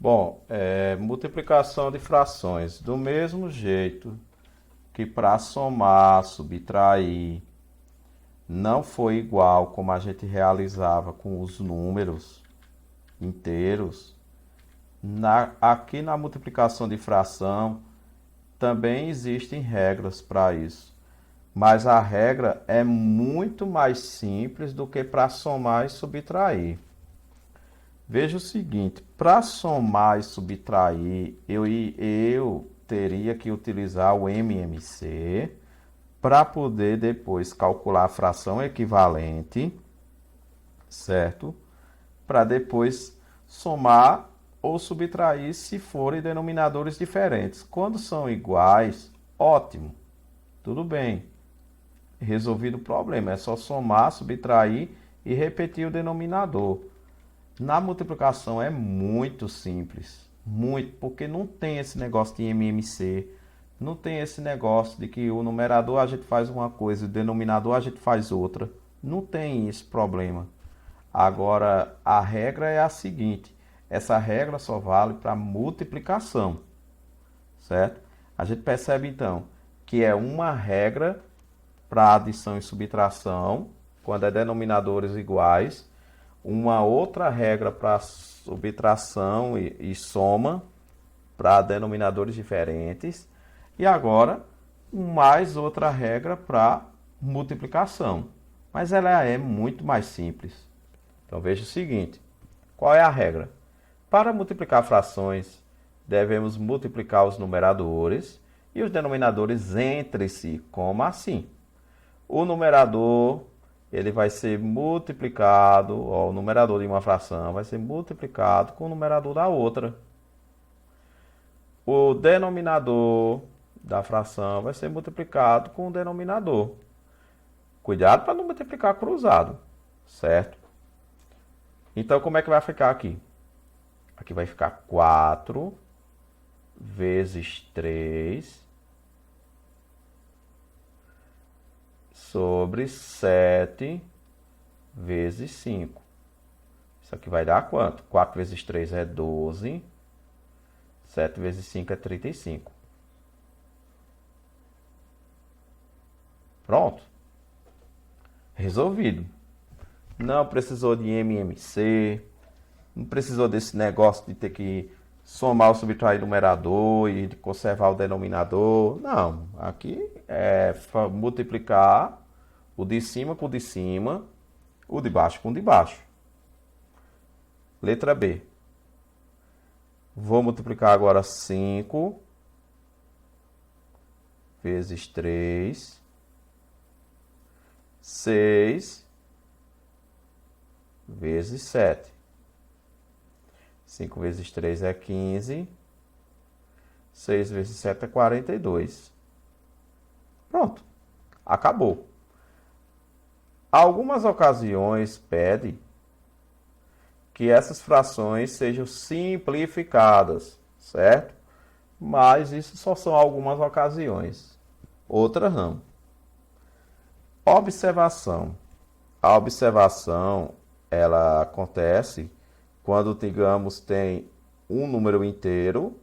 Bom, multiplicação de frações. Do mesmo jeito que para somar, subtrair, não foi igual como a gente realizava com os números inteiros, aqui na multiplicação de fração também existem regras para isso. Mas a regra é muito mais simples do que para somar e subtrair. Veja o seguinte, para somar e subtrair, eu teria que utilizar o MMC para poder depois calcular a fração equivalente, certo? Para depois somar ou subtrair se forem denominadores diferentes. Quando são iguais, ótimo, tudo bem, resolvido o problema. É só somar, subtrair e repetir o denominador. Na multiplicação é muito simples, muito, porque não tem esse negócio de MMC, não tem esse negócio de que o numerador a gente faz uma coisa e o denominador a gente faz outra. Não tem esse problema. Agora, a regra é a seguinte, essa regra só vale para multiplicação, certo? A gente percebe então que é uma regra para adição e subtração, quando é denominadores iguais, uma outra regra para subtração e soma para denominadores diferentes, e agora mais outra regra para multiplicação. Mas ela é muito mais simples. Então veja o seguinte: qual é a regra? Para multiplicar frações, devemos multiplicar os numeradores e os denominadores entre si, como assim? O numerador ele vai ser multiplicado, ó, o numerador de uma fração vai ser multiplicado com o numerador da outra. O denominador da fração vai ser multiplicado com o denominador. Cuidado para não multiplicar cruzado, certo? Então, como é que vai ficar aqui? Aqui vai ficar 4 vezes 3 sobre 7 vezes 5. Isso aqui vai dar quanto? 4 vezes 3 é 12. 7 vezes 5 é 35. Pronto. Resolvido. Não precisou de MMC. Não precisou desse negócio de ter que somar ou subtrair o numerador e de conservar o denominador. Não. Aqui é multiplicar o de cima com o de cima, o de baixo com o de baixo. Letra B. Vou multiplicar agora 5 vezes 3, 6 vezes 7. 5 vezes 3 é 15, 6 vezes 7 é 42. Pronto, acabou. Algumas ocasiões pede que essas frações sejam simplificadas, certo? Mas isso só são algumas ocasiões. Outras não. Observação. A observação, ela acontece quando, digamos, tem um número inteiro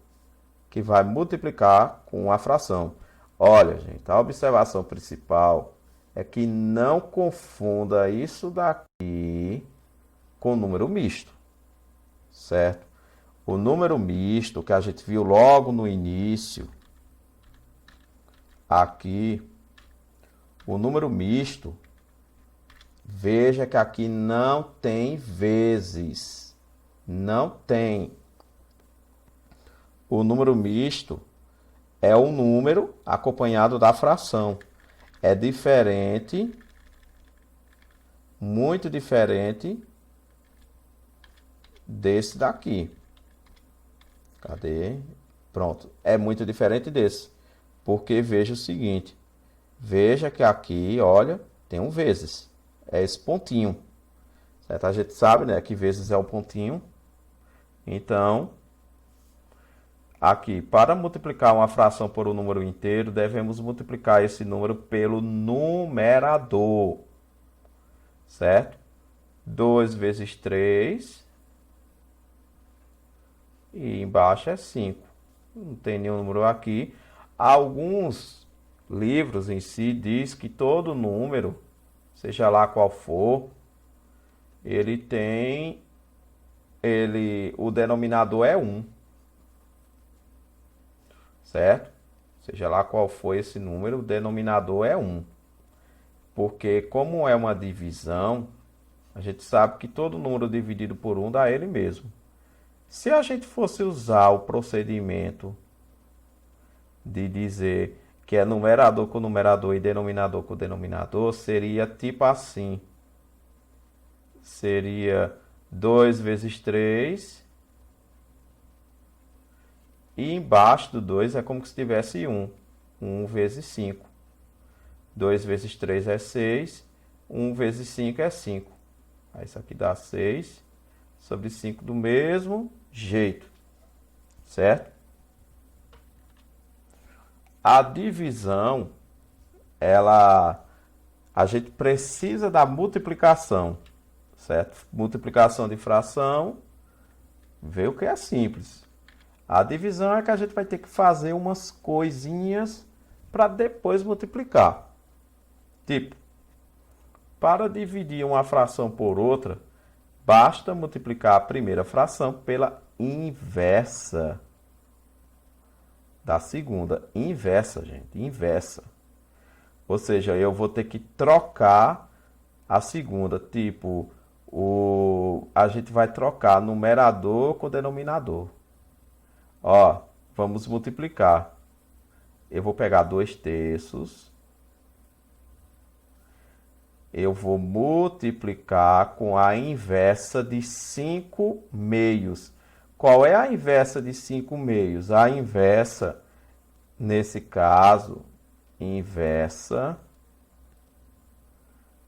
que vai multiplicar com uma fração. Olha, gente, a observação principal é que não confunda isso daqui com número misto, certo? O número misto que a gente viu logo no início, aqui, o número misto, veja que aqui não tem vezes, não tem. O número misto é o número acompanhado da fração. É diferente, muito diferente desse daqui. Cadê? Pronto. É muito diferente desse. Porque veja o seguinte. Veja que aqui, olha, tem um vezes. É esse pontinho. Certo? A gente sabe, né, que vezes é o pontinho. Então, aqui, para multiplicar uma fração por um número inteiro, devemos multiplicar esse número pelo numerador. Certo? 2 vezes 3 e embaixo é 5. Não tem nenhum número aqui. Alguns livros em si diz que todo número, seja lá qual for, ele tem o denominador é 1, certo? Seja lá qual for esse número, o denominador é 1. Porque como é uma divisão, a gente sabe que todo número dividido por 1 dá ele mesmo. Se a gente fosse usar o procedimento de dizer que é numerador com numerador e denominador com denominador, seria tipo assim. Seria 2 vezes 3. E embaixo do 2 é como se tivesse 1. 1 vezes 5. 2 vezes 3 é 6. 1 vezes 5 é 5. Aí isso aqui dá 6 sobre 5 do mesmo jeito. Certo? A divisão, a gente precisa da multiplicação, certo? Multiplicação de fração, vê o que é simples. A divisão é que a gente vai ter que fazer umas coisinhas para depois multiplicar. Tipo, para dividir uma fração por outra, basta multiplicar a primeira fração pela inversa da segunda. Inversa, gente, inversa. Ou seja, eu vou ter que trocar a segunda. Tipo, a gente vai trocar numerador com denominador. Ó, vamos multiplicar. Eu vou pegar 2/3. Eu vou multiplicar com a inversa de 5/2. Qual é a inversa de 5/2? A inversa, nesse caso, inversa,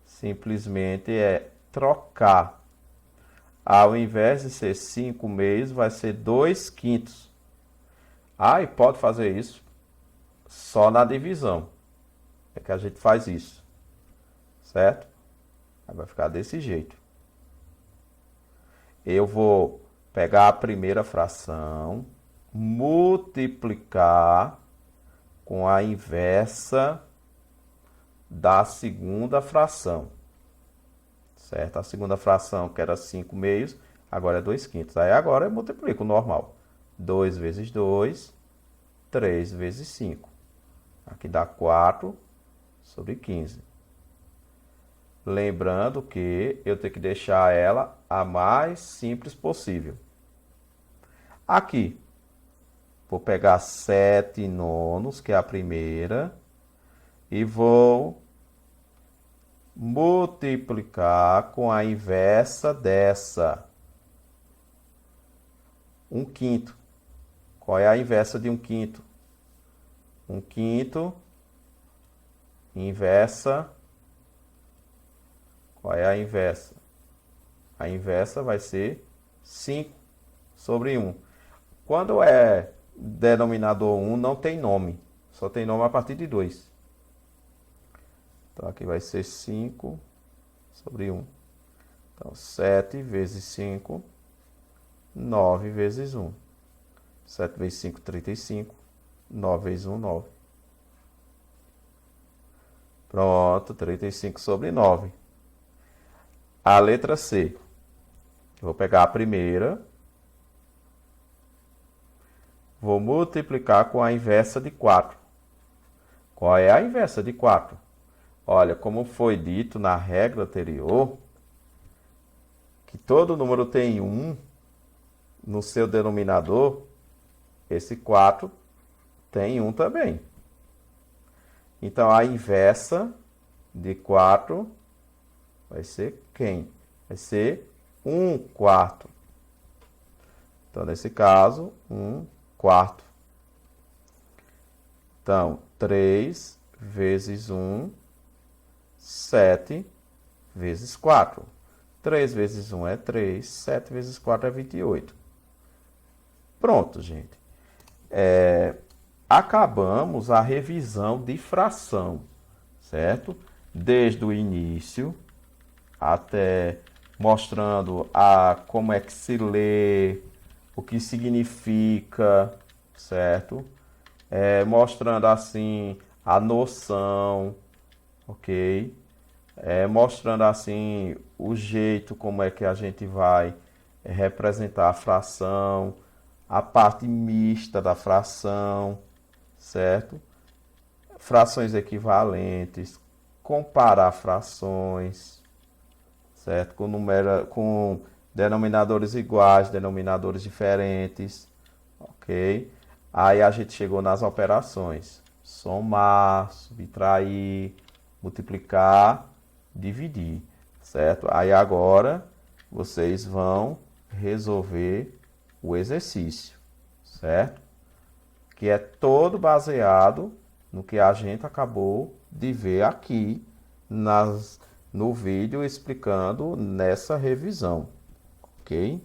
simplesmente é trocar. Ao invés de ser 5/2, vai ser 2/5. Ah, e pode fazer isso só na divisão. É que a gente faz isso. Certo? Aí vai ficar desse jeito. Eu vou pegar a primeira fração, multiplicar com a inversa da segunda fração. Certo? A segunda fração, que era 5/2, agora é 2/5. Aí agora eu multiplico o normal. 2 vezes 2, 3 vezes 5. Aqui dá 4 sobre 15. Lembrando que eu tenho que deixar ela a mais simples possível. Aqui, vou pegar 7/9, que é a primeira, e vou multiplicar com a inversa dessa. 1/5. Qual é a inversa de 1/5? 1/5 inversa. Qual é a inversa? A inversa vai ser 5 sobre 1. Quando é denominador 1, não tem nome. Só tem nome a partir de 2. Então, aqui vai ser 5 sobre 1. Então, 7 vezes 5, 9 vezes 1. 7 vezes 5, 35. 9 vezes 1, 9. Pronto, 35 sobre 9. A letra C. Vou pegar a primeira. Vou multiplicar com a inversa de 4. Qual é a inversa de 4? Olha, como foi dito na regra anterior, que todo número tem 1 no seu denominador, esse 4 tem 1 também. Então, a inversa de 4 vai ser quem? Vai ser 1/4. Então, nesse caso, 1/4. Então, 3 vezes 1, 7 vezes 4. 3 vezes 1 é 3, 7 vezes 4 é 28. Pronto, gente. Acabamos a revisão de fração, certo? Desde o início até mostrando como é que se lê, o que significa, certo? Mostrando assim a noção, ok? Mostrando assim o jeito como é que a gente vai representar a fração, a parte mista da fração, certo? Frações equivalentes, comparar frações, certo? Com denominadores iguais, denominadores diferentes, ok? Aí a gente chegou nas operações: somar, subtrair, multiplicar, dividir, certo? Aí agora vocês vão resolver o exercício, certo? Que é todo baseado no que a gente acabou de ver aqui no vídeo explicando nessa revisão, ok?